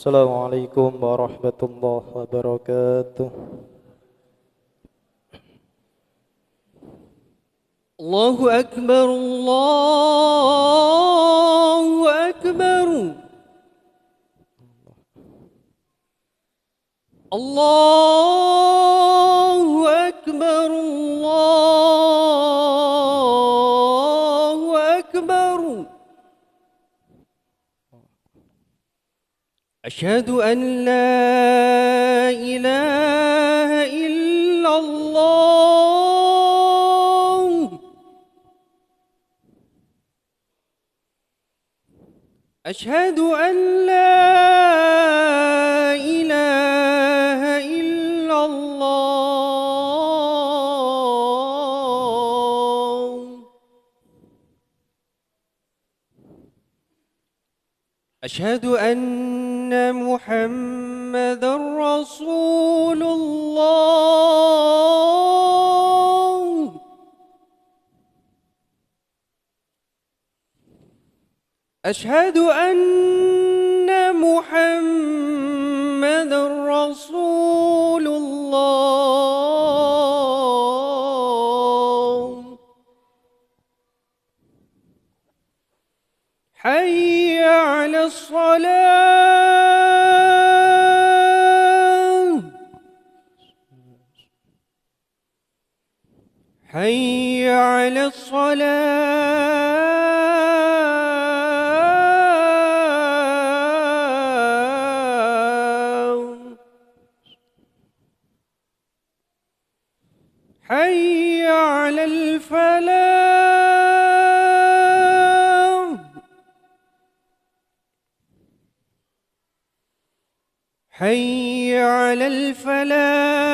Assalamualaikum warahmatullahi wabarakatuh. Allahu Akbar, Allahu Akbar. Allahu Akbar, Allahu Akbar. Asyhadu an la ilaha illallah. Asyhadu an la ilaha illallah. Asyhadu anna Muhammadar Rasulullah. أشهد أن محمد رسول الله. حي على الصلاة. حي على الصلاة. حي على الفلاح. حي على الفلاح.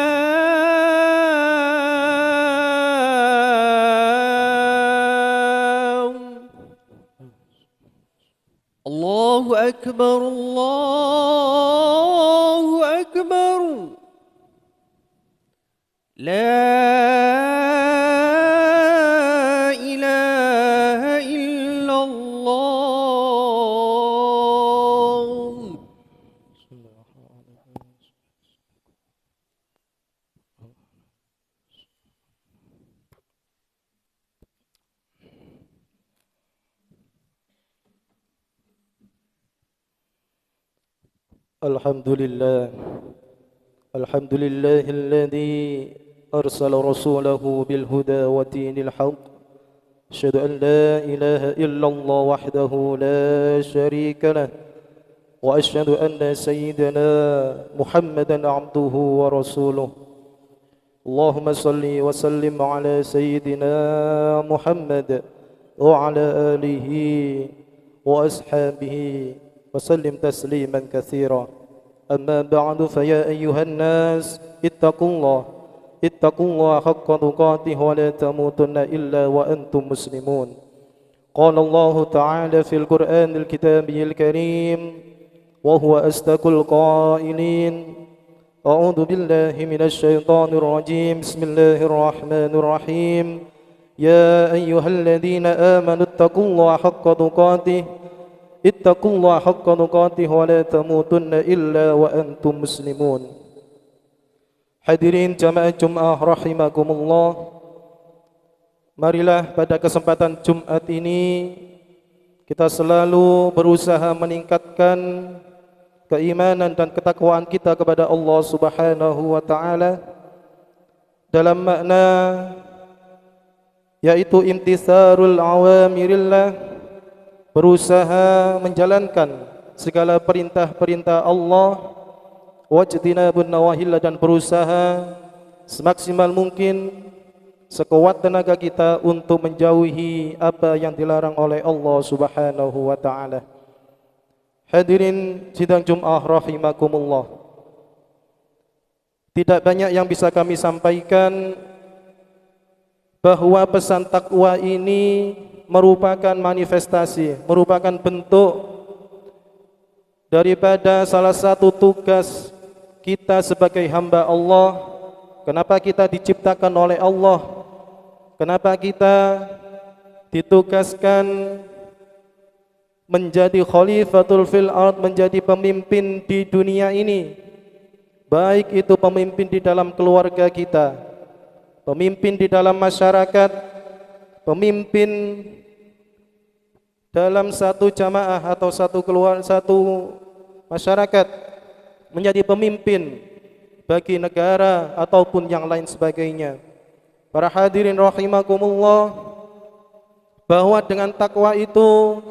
الله أكبر، الله أكبر. لا إله إلا الله. Alhamdulillah. Alhamdulillahilladzi أرسل رسوله بالهدى ودين الحق أشهد أن لا إله إلا الله وحده لا شريك له وأشهد أن سيدنا محمدا عبده ورسوله اللهم صل وسلم على سيدنا محمد وعلى آله وأصحابه وسلم تسليما كثيرا أما بعد فيا أيها الناس اتقوا الله حق تقاته ولا تموتن إلا وأنتم مسلمون. قال الله تعالى في القرآن الكتابي الكريم وهو أصدق القائلين أعوذ بالله من الشيطان الرجيم بسم الله الرحمن الرحيم يا أيها الذين آمنوا اتقوا الله حق تقاته ولا تموتن إلا وأنتم مسلمون. Hadirin jamaah Jum'ah rahimakumullah. Marilah pada kesempatan Jumat ini kita selalu berusaha meningkatkan keimanan dan ketakwaan kita kepada Allah Subhanahu wa taala dalam makna yaitu imtitharul awamirillah, berusaha menjalankan segala perintah-perintah Allah, wajtinabun nawahil, dan berusaha semaksimal mungkin sekuat tenaga kita untuk menjauhi apa yang dilarang oleh Allah Subhanahu wa taala. Hadirin sidang Jum'ah rahimakumullah. Tidak banyak yang bisa kami sampaikan bahwa pesan takwa ini merupakan manifestasi, merupakan bentuk daripada salah satu tugas kita sebagai hamba Allah. Kenapa kita diciptakan oleh Allah? Kenapa kita ditugaskan menjadi khalifatul fil ard, menjadi pemimpin di dunia ini, baik itu pemimpin di dalam keluarga kita, pemimpin di dalam masyarakat, pemimpin dalam satu jamaah atau satu masyarakat, menjadi pemimpin bagi negara ataupun yang lain sebagainya. Para hadirin rahimakumullah, bahwa dengan takwa itu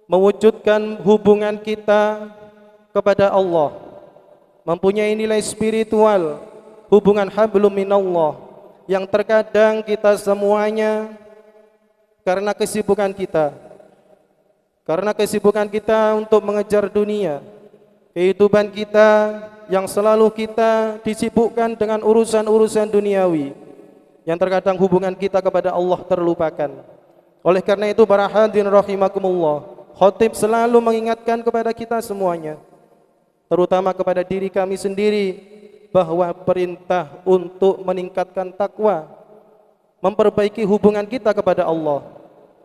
mewujudkan hubungan kita kepada Allah, mempunyai nilai spiritual, hubungan hablum minallah, yang terkadang kita semuanya karena kesibukan kita untuk mengejar dunia, kehidupan kita yang selalu kita disibukkan dengan urusan-urusan duniawi, yang terkadang hubungan kita kepada Allah terlupakan. Oleh karena itu para hadirin rahimakumullah, khatib selalu mengingatkan kepada kita semuanya, terutama kepada diri kami sendiri, bahwa perintah untuk meningkatkan takwa, memperbaiki hubungan kita kepada Allah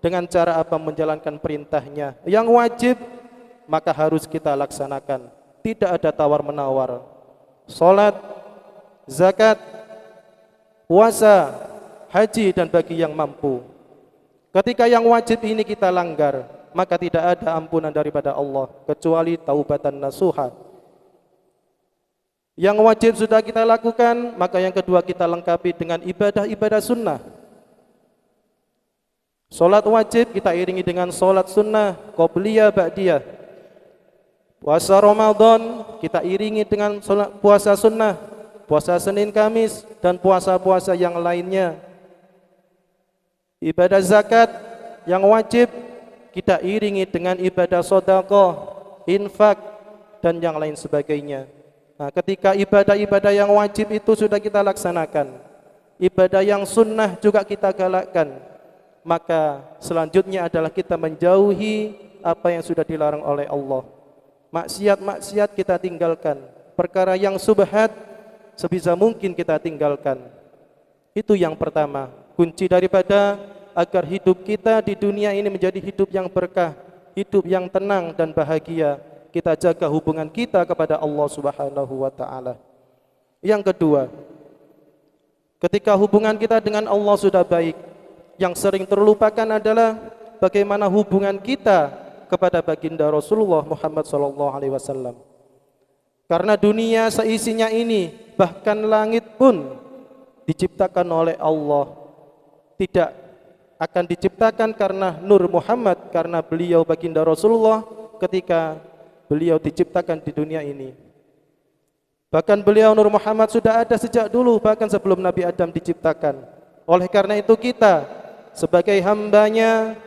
dengan cara apa? Menjalankan perintahnya yang wajib, maka harus kita laksanakan, tidak ada tawar-menawar. Salat, zakat, puasa, haji, dan bagi yang mampu. Ketika yang wajib ini kita langgar, maka tidak ada ampunan daripada Allah kecuali taubatan nasuha. Yang wajib sudah kita lakukan, maka yang kedua kita lengkapi dengan ibadah-ibadah sunnah. Salat wajib kita iringi dengan salat sunnah, qobliyah, ba'diyah. Puasa Ramadan kita iringi dengan puasa sunnah, puasa Senin Kamis, dan puasa-puasa yang lainnya. Ibadah zakat yang wajib kita iringi dengan ibadah sedekah, infak, dan yang lain sebagainya. Nah, ketika ibadah-ibadah yang wajib itu sudah kita laksanakan, ibadah yang sunnah juga kita galakkan, maka selanjutnya adalah kita menjauhi apa yang sudah dilarang oleh Allah. Maksiat-maksiat kita tinggalkan, perkara yang subhat sebisa mungkin kita tinggalkan. Itu yang pertama, kunci daripada agar hidup kita di dunia ini menjadi hidup yang berkah, hidup yang tenang dan bahagia. Kita jaga hubungan kita kepada Allah Subhanahu wa ta'ala. Yang kedua, ketika hubungan kita dengan Allah sudah baik, yang sering terlupakan adalah bagaimana hubungan kita kepada baginda Rasulullah Muhammad SAW. Karena dunia seisinya ini, bahkan langit pun diciptakan oleh Allah, tidak akan diciptakan karena Nur Muhammad, karena beliau baginda Rasulullah ketika beliau diciptakan di dunia ini. Bahkan beliau Nur Muhammad sudah ada sejak dulu, bahkan sebelum Nabi Adam diciptakan. Oleh karena itu kita sebagai hambanya,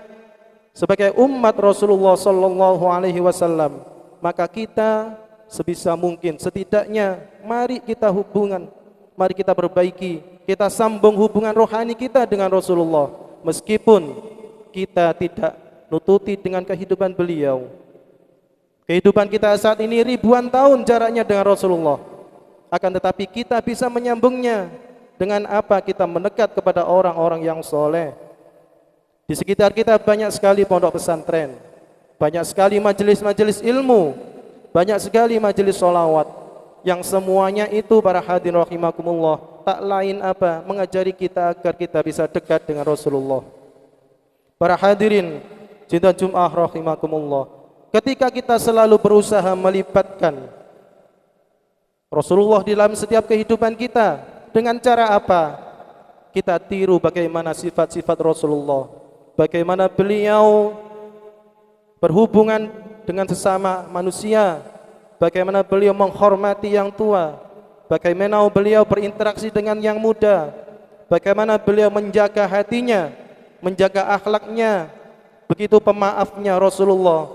sebagai umat Rasulullah sallallahu alaihi wasallam, maka kita sebisa mungkin setidaknya mari kita hubungan, mari kita perbaiki, kita sambung hubungan rohani kita dengan Rasulullah, meskipun kita tidak nututi dengan kehidupan beliau. Kehidupan kita saat ini ribuan tahun jaraknya dengan Rasulullah, akan tetapi kita bisa menyambungnya dengan apa? Kita mendekat kepada orang-orang yang soleh. Di sekitar kita banyak sekali pondok pesantren, banyak sekali majelis-majelis ilmu, banyak sekali majelis sholawat, yang semuanya itu para hadirin rahimakumullah tak lain apa? Mengajari kita agar kita bisa dekat dengan Rasulullah. Para hadirin cinta Jum'ah rahimakumullah, ketika kita selalu berusaha melibatkan Rasulullah di dalam setiap kehidupan kita, dengan cara apa? Kita tiru bagaimana sifat-sifat Rasulullah, bagaimana beliau berhubungan dengan sesama manusia, bagaimana beliau menghormati yang tua, bagaimana beliau berinteraksi dengan yang muda, bagaimana beliau menjaga hatinya, menjaga akhlaknya. Begitu pemaafnya Rasulullah.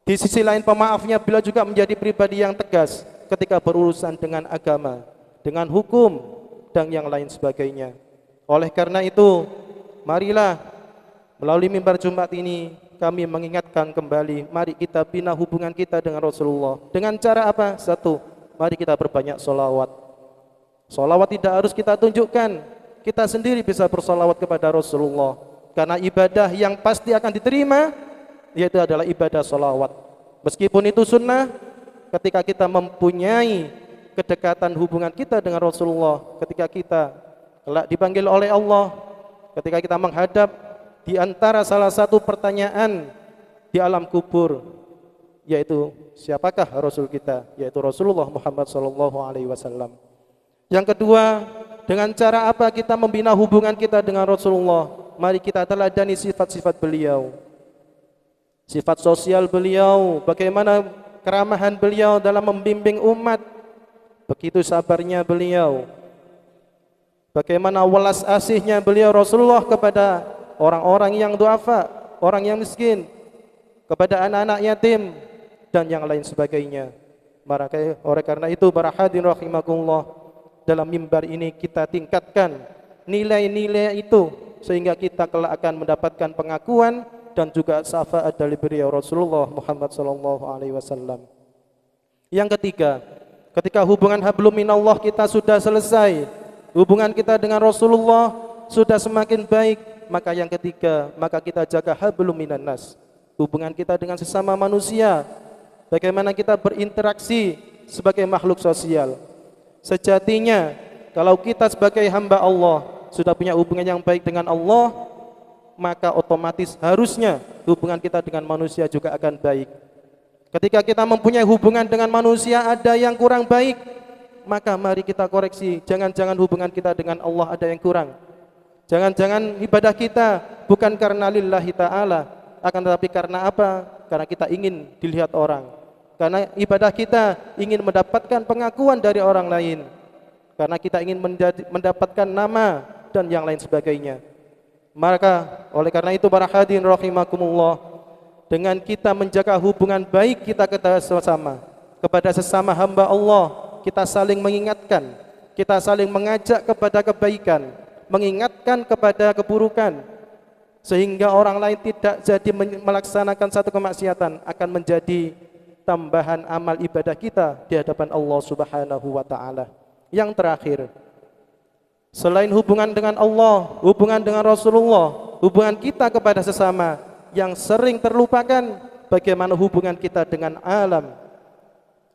Di sisi lain pemaafnya, beliau juga menjadi pribadi yang tegas ketika berurusan dengan agama, dengan hukum, dan yang lain sebagainya. Oleh karena itu, marilah melalui mimbar Jumat ini kami mengingatkan kembali, mari kita bina hubungan kita dengan Rasulullah. Dengan cara apa? Satu, mari kita berbanyak sholawat. Sholawat tidak harus kita tunjukkan, kita sendiri bisa bersolawat kepada Rasulullah. Karena ibadah yang pasti akan diterima yaitu adalah ibadah sholawat. Meskipun itu sunnah, ketika kita mempunyai kedekatan hubungan kita dengan Rasulullah, ketika kita kelak dipanggil oleh Allah, ketika kita menghadap di antara salah satu pertanyaan di alam kubur, yaitu siapakah Rasul kita, yaitu Rasulullah Muhammad SAW. Yang kedua, dengan cara apa kita membina hubungan kita dengan Rasulullah? Mari kita teladani sifat-sifat beliau, sifat sosial beliau, bagaimana keramahan beliau dalam membimbing umat, begitu sabarnya beliau, bagaimana welas asihnya beliau Rasulullah kepada orang-orang yang duafa, orang yang miskin, kepada anak-anak yatim, dan yang lain sebagainya. Maka oleh karena itu para hadirin rahimakumullah, dalam mimbar ini kita tingkatkan nilai-nilai itu sehingga kita kelak akan mendapatkan pengakuan dan juga syafaat dari beliau Rasulullah Muhammad SAW. Yang ketiga, ketika hubungan hablum minallah kita sudah selesai, hubungan kita dengan Rasulullah sudah semakin baik, maka yang ketiga, maka kita jaga hablum minannas, hubungan kita dengan sesama manusia, bagaimana kita berinteraksi sebagai makhluk sosial. Sejatinya kalau kita sebagai hamba Allah sudah punya hubungan yang baik dengan Allah, maka otomatis harusnya hubungan kita dengan manusia juga akan baik. Ketika kita mempunyai hubungan dengan manusia ada yang kurang baik, maka mari kita koreksi. Jangan-jangan hubungan kita dengan Allah ada yang kurang. Jangan-jangan ibadah kita bukan karena lillahi ta'ala, akan tetapi karena apa? Karena kita ingin dilihat orang. Karena ibadah kita ingin mendapatkan pengakuan dari orang lain, karena kita ingin mendapatkan nama dan yang lain sebagainya. Maka oleh karena itu para hadirin rahimakumullah, dengan kita menjaga hubungan baik kita kepada sesama hamba Allah, kita saling mengingatkan, kita saling mengajak kepada kebaikan, mengingatkan kepada keburukan, sehingga orang lain tidak jadi melaksanakan satu kemaksiatan, akan menjadi tambahan amal ibadah kita di hadapan Allah Subhanahu wa taala. Yang terakhir, selain hubungan dengan Allah, hubungan dengan Rasulullah, hubungan kita kepada sesama, yang sering terlupakan bagaimana hubungan kita dengan alam.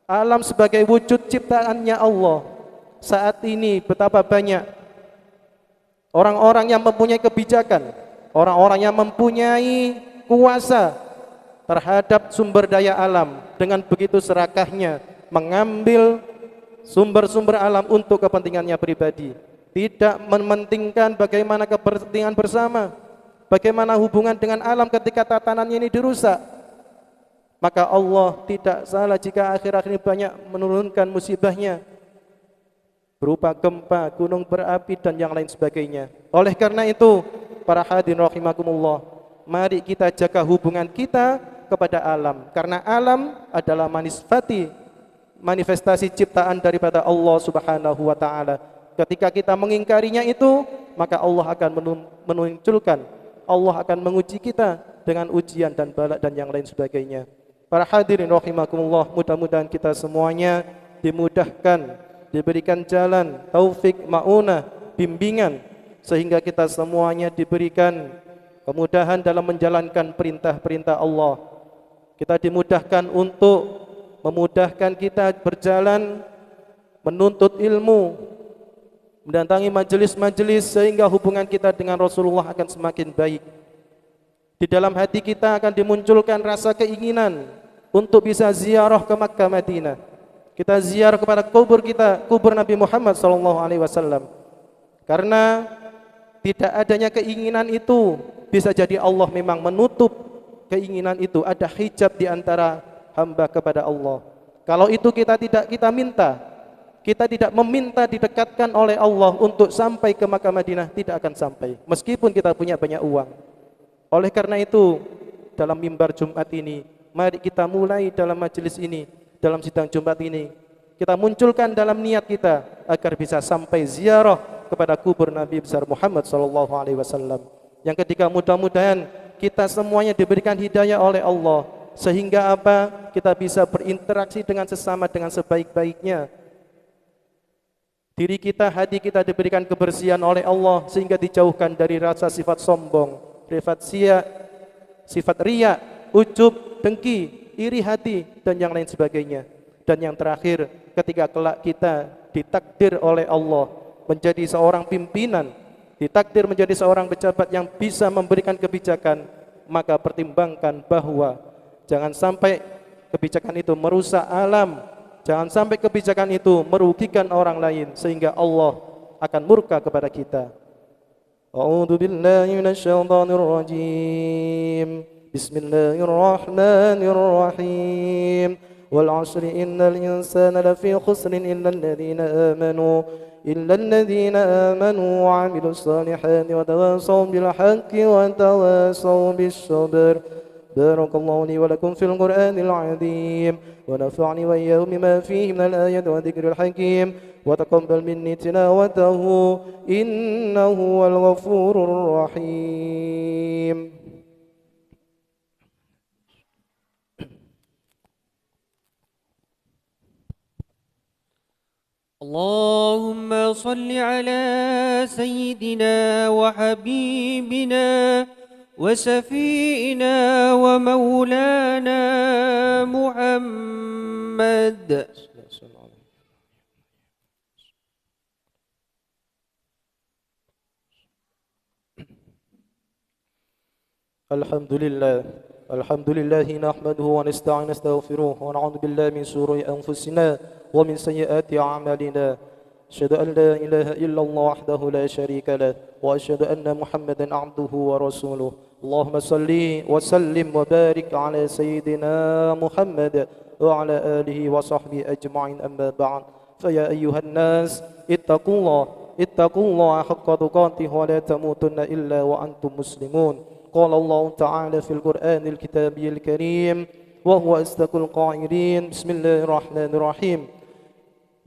Alam sebagai wujud ciptaannya Allah. Saat ini betapa banyak orang-orang yang mempunyai kebijakan, orang-orang yang mempunyai kuasa terhadap sumber daya alam, dengan begitu serakahnya mengambil sumber-sumber alam untuk kepentingannya pribadi, tidak mementingkan bagaimana kepentingan bersama, bagaimana hubungan dengan alam ketika tatanannya ini dirusak. Maka Allah tidak salah jika akhir-akhir ini banyak menurunkan musibahnya berupa gempa, gunung berapi dan yang lain sebagainya. Oleh karena itu para hadirin rahimakumullah, mari kita jaga hubungan kita kepada alam, karena alam adalah manifestasi ciptaan daripada Allah Subhanahu wa taala. Ketika kita mengingkarinya itu, maka Allah akan menunjukkan, Allah akan menguji kita dengan ujian dan bala dan yang lain sebagainya. Para hadirin rahimakumullah, mudah-mudahan kita semuanya dimudahkan, diberikan jalan, taufik, maunah, bimbingan, sehingga kita semuanya diberikan kemudahan dalam menjalankan perintah-perintah Allah. Kita dimudahkan untuk memudahkan kita berjalan menuntut ilmu, mendatangi majelis-majelis, sehingga hubungan kita dengan Rasulullah akan semakin baik. Di dalam hati kita akan dimunculkan rasa keinginan untuk bisa ziarah ke Makkah Madinah. Kita ziarah kepada kubur Nabi Muhammad SAW. Karena tidak adanya keinginan itu, bisa jadi Allah memang menutup keinginan itu, ada hijab di antara hamba kepada Allah. Kalau itu kita tidak meminta didekatkan oleh Allah untuk sampai ke Makkah Madinah, tidak akan sampai, meskipun kita punya banyak uang. Oleh karena itu, dalam mimbar Jumat ini, mari kita mulai dalam majelis ini, dalam sidang Jumat ini, kita munculkan dalam niat kita agar bisa sampai ziarah kepada kubur Nabi besar Muhammad SAW. Yang ketiga, mudah-mudahan kita semuanya diberikan hidayah oleh Allah, sehingga apa? Kita bisa berinteraksi dengan sesama dengan sebaik-baiknya. Diri kita, hati kita diberikan kebersihan oleh Allah, sehingga dijauhkan dari rasa sifat sombong, sifat ria, ujub, dengki, iri hati, dan yang lain sebagainya. Dan yang terakhir, ketika kelak kita ditakdir oleh Allah menjadi seorang pimpinan, ditakdir menjadi seorang pejabat yang bisa memberikan kebijakan, maka pertimbangkan bahwa jangan sampai kebijakan itu merusak alam, jangan sampai kebijakan itu merugikan orang lain sehingga Allah akan murka kepada kita. A'udzu billahi minasyaitonir rajim. Bismillahirrahmanirrahim. Wal 'ashri innal insana lafi khusrin إلا الذين آمنوا وعملوا الصالحات وتواصوا بالحق وتواصوا بالصبر. بارك الله لي ولكم في القرآن العظيم ونفعني وإياكم بما فيه من الآيات والذكر الحكيم وتقبل مني تلاوته إنه هو الغفور الرحيم. اللهم صل على سيدنا وحبيبنا وسفينا ومولانا محمد. الحمد لله نحمده ونستعين ونستغفره ونعوذ بالله من شرور أنفسنا ومن سيئات أعمالنا. أشهد أن لا إله إلا الله وحده لا شريك له وأشهد أن محمدا عبده ورسوله. اللهم صل وسلم وبارك على سيدنا محمد وعلى آله وصحبه أجمعين. أما بعد، فيا أيها الناس اتقوا الله حق تقاته ولا تموتن إلا وأنتم مسلمون. قال الله تعالى في القرآن الكتابي الكريم وهو أصدق القائلين. بسم الله الرحمن الرحيم.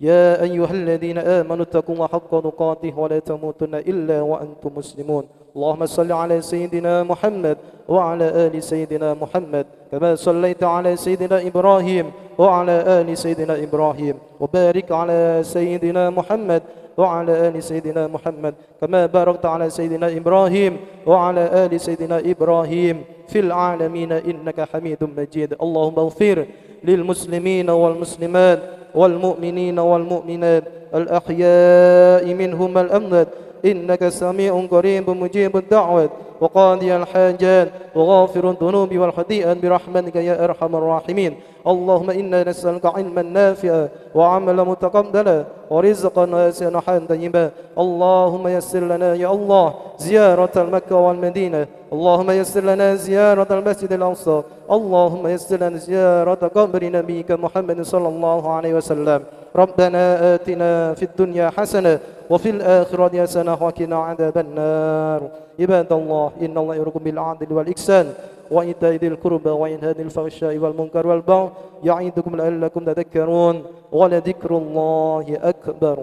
يا أيها الذين آمنوا اتقوا الله حق تقاته ولا تموتن إلا وأنتم مسلمون. اللهم صل على سيدنا محمد وعلى آل سيدنا محمد كما صليت على سيدنا إبراهيم وعلى آل سيدنا إبراهيم وبارك على سيدنا محمد وعلى آل سيدنا محمد كما باركت على سيدنا إبراهيم وعلى آل سيدنا إبراهيم في العالمين إنك حميد مجيد. اللهم اغفر للمسلمين والمسلمات والمؤمنين والمؤمنات الأحياء منهم والأموات إنك سميع قريب مجيب الدعوات وقاضي الحاجات وغافر الذنوب والخطيئات برحمتك يا أرحم الراحمين. اللهم إنا نسألك علما نافعا وعملا متقبلا ورزقا واسعا وحياة طيبا. اللهم يسر لنا يا الله زيارة مكة والمدينة. اللهم يسر لنا زيارة المسجد الأقصى. اللهم يسر لنا زيارة قبر نبيك محمد صلى الله عليه وسلم. ربنا آتنا في الدنيا حسنة وفي الآخرة حسنة وقنا عذاب النار. عباد الله، إن الله يأمركم بالعدل والإحسان وإيتاء ذي القربى وينهى عن الفحشاء والمنكر والبغي يعظكم لعلكم تذكرون ولذكر الله أكبر.